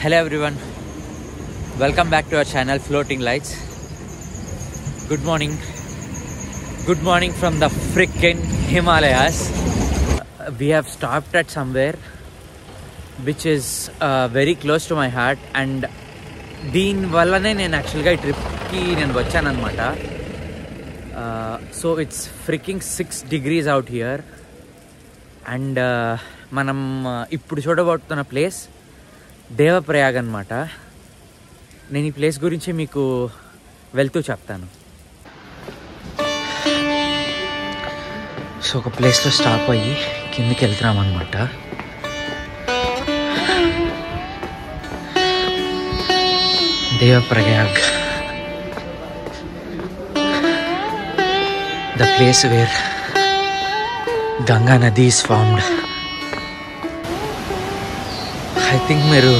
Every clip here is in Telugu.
Hello everyone, welcome back to our channel Floating Lights. Good morning from the freaking Himalayas. We have stopped at somewhere which is very close to my heart, and దీని వల్లనే నేను యాక్చువల్గా ఈ ట్రిప్కి నేను వచ్చాను అనమాట. So it's freaking 6 degrees out here. And మనం ఇప్పుడు చూడబోతున్న ప్లేస్ దేవప్రయాగ్ అనమాట. నేను ఈ ప్లేస్ గురించి మీకు వెళ్తూ చెప్తాను. సో ఒక ప్లేస్లో స్టాప్ అయ్యి కిందికి వెళ్తున్నాం అనమాట. Devprayag, the place where Ganga Nadi is formed. I think మీరు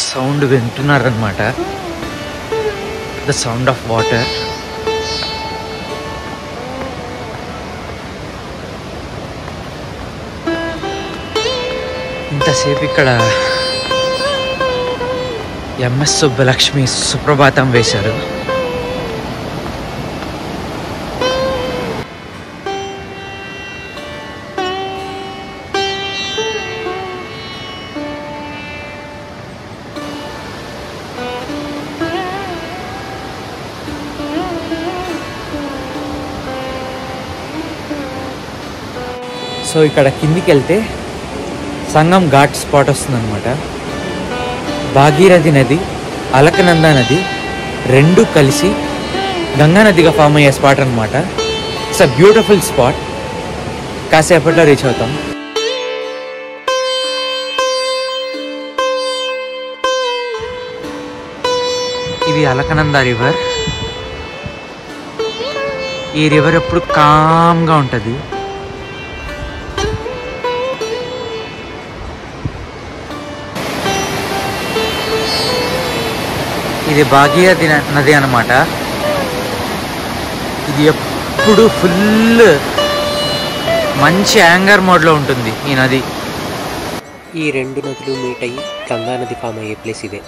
సౌండ్ వింటున్నారనమాట, ద సౌండ్ ఆఫ్ వాటర్. ఇంతసేపు ఇక్కడ ఎంఎస్ సుబ్బలక్ష్మి సుప్రభాతం వేశారు. సో ఇక్కడ కిందికి వెళ్తే సంగం ఘాట్ స్పాట్ వస్తుందన్నమాట. భాగీరథి నది, అలకనంద నది రెండు కలిసి గంగా నదిగా ఫామ్ అయ్యే స్పాట్ అనమాట. It's a beautiful spot. కాసేపట్లో రీచ్ అవుతాం. ఇది అలకనంద రివర్. ఈ రివర్ ఎప్పుడు కామ్గా ఉంటుంది. ఇది భాగీరథి నది అన్నమాట. ఇది ఎప్పుడు ఫుల్ మంచి యాంగర్ మోడ్లో ఉంటుంది ఈ నది. ఈ రెండు నదులు మీట్ అయ్యి గంగా నది ఫామ్ అయ్యే ప్లేస్ ఇదే.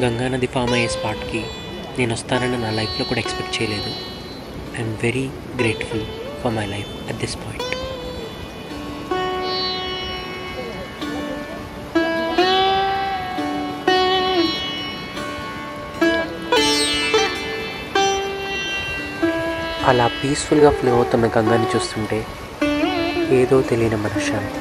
గంగా నది ఫామ్ అయ్యే స్పాట్కి నేను వస్తానని నా లైఫ్లో కూడా ఎక్స్పెక్ట్ చేయలేదు. I'm very grateful for my life at this point. అలా పీస్ఫుల్గా ఫ్లో అవుతున్న గంగాని చూస్తుంటే ఏదో తెలియని మనశ్శాంతి.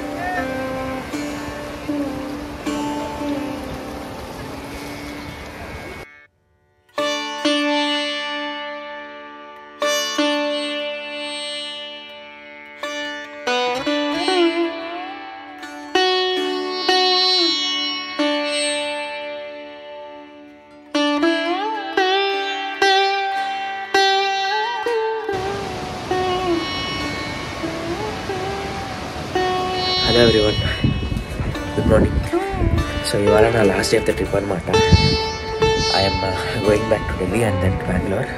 Hello everyone, good morning. So ఇవాళ నా last day of the trip అనమాట. I'm going back to Delhi and then Bengaluru.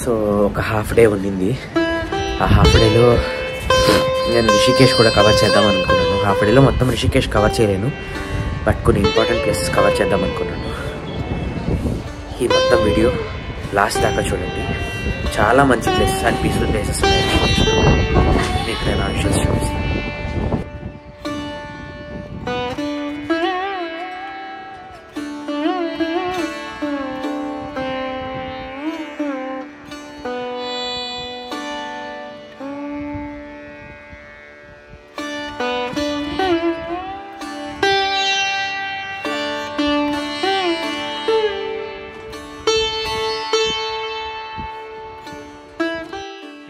So ఒక హాఫ్ డే ఉండింది. ఆ హాఫ్ డేలో నేను రిషికేష్ కూడా కవర్ చేద్దాం అనుకున్నాను. హాఫ్ డేలో మొత్తం రిషికేష్ కవర్ చేయలేను, బట్ కొన్ని ఇంపార్టెంట్ ప్లేసెస్ కవర్ చేద్దాం అనుకున్నాను. ఈ మొత్తం వీడియో లాస్ట్ దాకా చూడండి. చాలా మంచి ప్లేసెస్ అండ్ పీస్ఫుల్ ప్లేసెస్ ఉన్నాయి రిషికేష్లో. మీకు నేను ఆ విషయాలు చూపిస్తాను.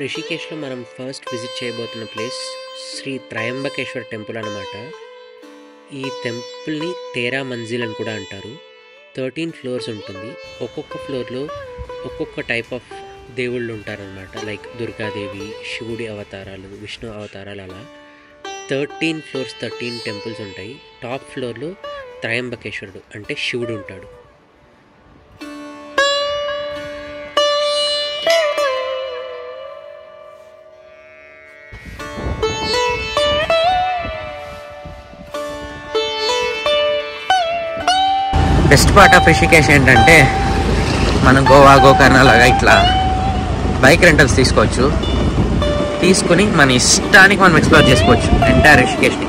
రిషికేష్లో మనం ఫస్ట్ విజిట్ చేయబోతున్న ప్లేస్ శ్రీ త్రయంబకేశ్వర్ టెంపుల్ అన్నమాట. ఈ టెంపుల్ని తేరా మంజిల్ అని కూడా అంటారు. 13 ఫ్లోర్స్ ఉంటుంది. ఒక్కొక్క ఫ్లోర్లో ఒక్కొక్క టైప్ ఆఫ్ దేవుళ్ళు ఉంటారనమాట. లైక్ దుర్గాదేవి, శివుడి అవతారాలు, విష్ణు అవతారాలు, అలా 13 ఫ్లోర్స్ 13 టెంపుల్స్ ఉంటాయి. టాప్ ఫ్లోర్లో త్రయంబకేశ్వరుడు అంటే శివుడు ఉంటాడు. బెస్ట్ పార్ట్ ఆఫ్ రిషికేష్ ఏంటంటే మనం గోవా, గోకర్ణ లాగా ఇట్లా బైక్ రెంటల్స్ తీసుకోవచ్చు. తీసుకుని మన ఇష్టానికి మనం ఎక్స్ప్లోర్ చేసుకోవచ్చు ఎంటైర్ రిషికేష్ని.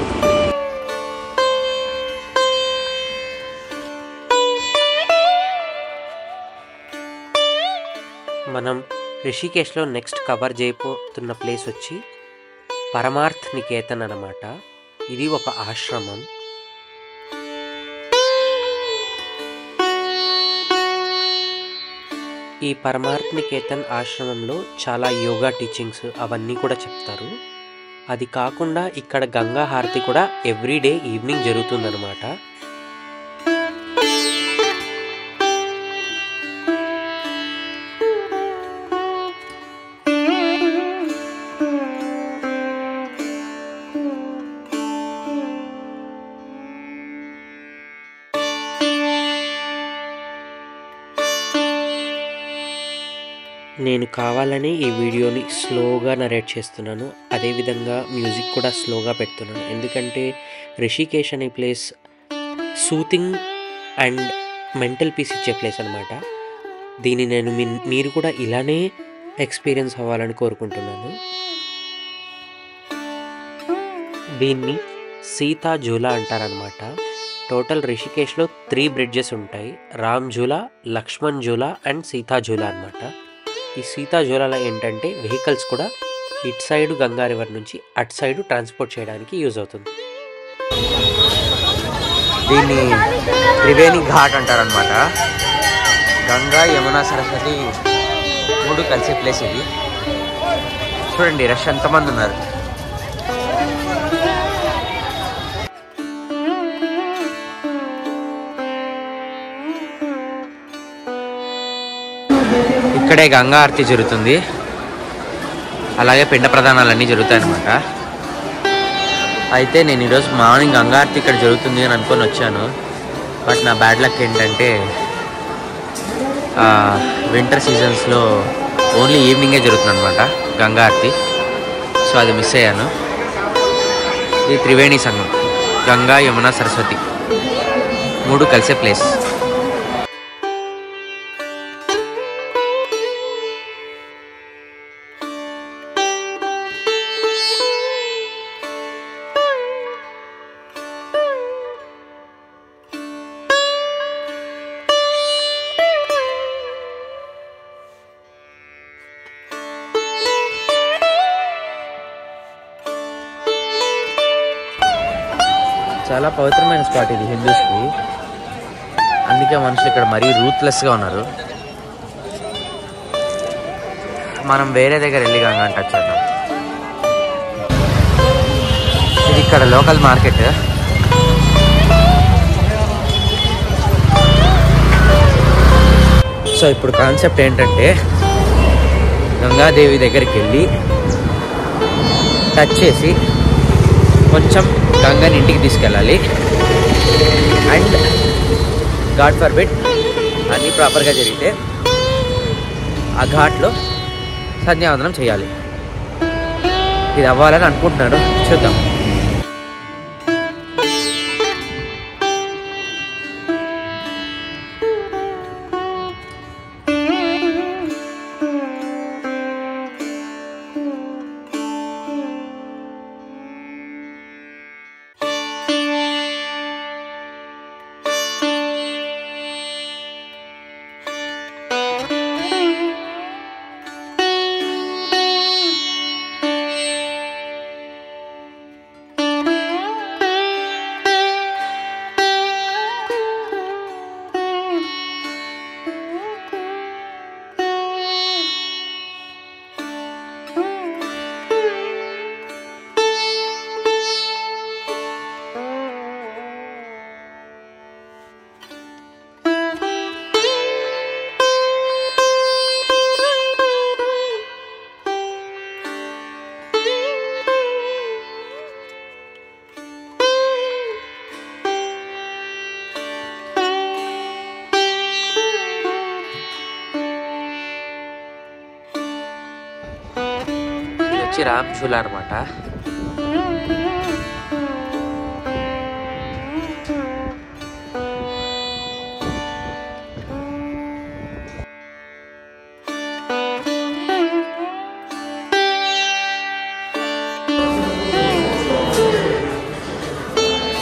మనం రిషికేశ్లో నెక్స్ట్ కవర్ చేయబోతున్న ప్లేస్ వచ్చి పరమార్థ్ నికేతన్ అన్నమాట. ఇది ఒక ఆశ్రమం. ఈ పరమార్థ్ నికేతన్ ఆశ్రమంలో చాలా యోగా టీచింగ్స్ అవన్నీ కూడా చెప్తారు. అది కాకుండా ఇక్కడ గంగా హారతి కూడా ఎవ్రీడే ఈవినింగ్ జరుగుతుందన్నమాట. నేను కావాలని ఈ వీడియోని స్లోగా నరేట్ చేస్తున్నాను. అదేవిధంగా మ్యూజిక్ కూడా స్లోగా పెడుతున్నాను. ఎందుకంటే రిషికేష్ అనే place soothing and mental peace ఇచ్చే ప్లేస్ అనమాట. దీన్ని నేను మీరు కూడా ఇలానే ఎక్స్పీరియన్స్ అవ్వాలని కోరుకుంటున్నాను. దీన్ని సీతా జూలా అంటారనమాట. టోటల్ రిషికేష్లో 3 బ్రిడ్జెస్ ఉంటాయి. రామ్ జూలా, లక్ష్మణ్ జూలా అండ్ సీతా జూలా అనమాట. ఈ సీతా జూలాలో ఏంటంటే వెహికల్స్ కూడా ఇటు సైడు గంగా రివర్ నుంచి అటు సైడు ట్రాన్స్పోర్ట్ చేయడానికి యూజ్ అవుతుంది. దీన్ని త్రివేణి ఘాట్ అంటారనమాట. గంగా, యమున, సరస్వతి 3 కలిసే ప్లేస్ ఇది. చూడండి రష్ ఎంతమంది ఉన్నారు. ఇక్కడే గంగా ఆరతి జరుగుతుంది. అలాగే పిండ ప్రదానాలన్నీ జరుగుతాయి అన్నమాట. అయితే నేను ఈరోజు మార్నింగ్ గంగా ఆరతి ఇక్కడ జరుగుతుంది అని అనుకొని వచ్చాను. బట్ నా బ్యాడ్ లక్ ఏంటంటే వింటర్ సీజన్స్లో ఓన్లీ ఈవినింగే జరుగుతుంది అనమాట గంగా ఆరతి. సో అది మిస్ అయ్యాను. ఇది త్రివేణి సంగం, గంగా, యమున, సరస్వతి 3 కలిసే ప్లేస్. చాలా పవిత్రమైన స్పాట్ ఇది హిందూస్కి. అందుకే మనుషులు ఇక్కడ మరీ రూత్లెస్గా ఉన్నారు. మనం వేరే దగ్గర వెళ్ళి గంగా టచ్ చేద్దాం. ఇది ఇక్కడ లోకల్ మార్కెట్. సో ఇప్పుడు కాన్సెప్ట్ ఏంటంటే గంగాదేవి దగ్గరికి వెళ్ళి టచ్ చేసి కొంచెం గంగని ఇంటికి తీసుకెళ్ళాలి. అండ్ గాడ్ ఫర్బిడ్ అన్నీ ప్రాపర్గా జరిగితే ఆ ఘాట్లో సంధ్యావందనం చేయాలి. ఇది అవ్వాలని అనుకుంటున్నాను, చూద్దాం. వచ్చి రామ్ ఝూలా అనమాట.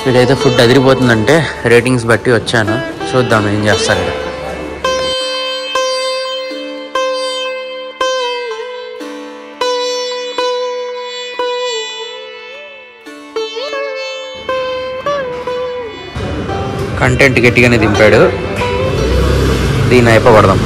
ఇదైతే ఫుడ్ అదిరిపోతుందంటే రేటింగ్స్ బట్టి వచ్చాను, చూద్దాం ఏం చేస్తారు. కంటెంట్ గట్టిగానే దింపాడు, దీన్ని అయిపోకూడదాం.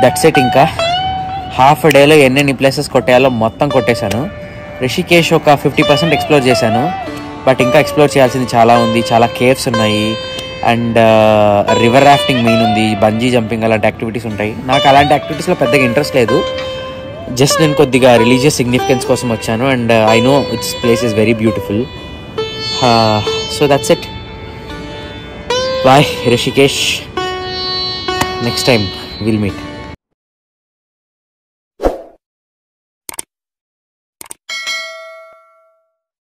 That's it. ఇంకా హాఫ్ డేలో ఎన్నెన్ని ప్లేసెస్ కొట్టేయాలో మొత్తం కొట్టేశాను. రిషికేష్ ఒక 50% ఎక్స్ప్లోర్ చేశాను, బట్ ఇంకా ఎక్స్ప్లోర్ చేయాల్సింది చాలా ఉంది. చాలా కేవ్స్ ఉన్నాయి అండ్ రివర్ రాఫ్టింగ్ మెయిన్ ఉంది, బంజీ జంపింగ్ అలాంటి యాక్టివిటీస్ ఉంటాయి. నాకు అలాంటి యాక్టివిటీస్లో పెద్దగా ఇంట్రెస్ట్ లేదు, జస్ట్ నేను కొద్దిగా రిలీజియస్ సిగ్నిఫికెన్స్ కోసం వచ్చాను. And I know it's place is very beautiful. So that's it. Bye Rishikesh. Next time we'll meet.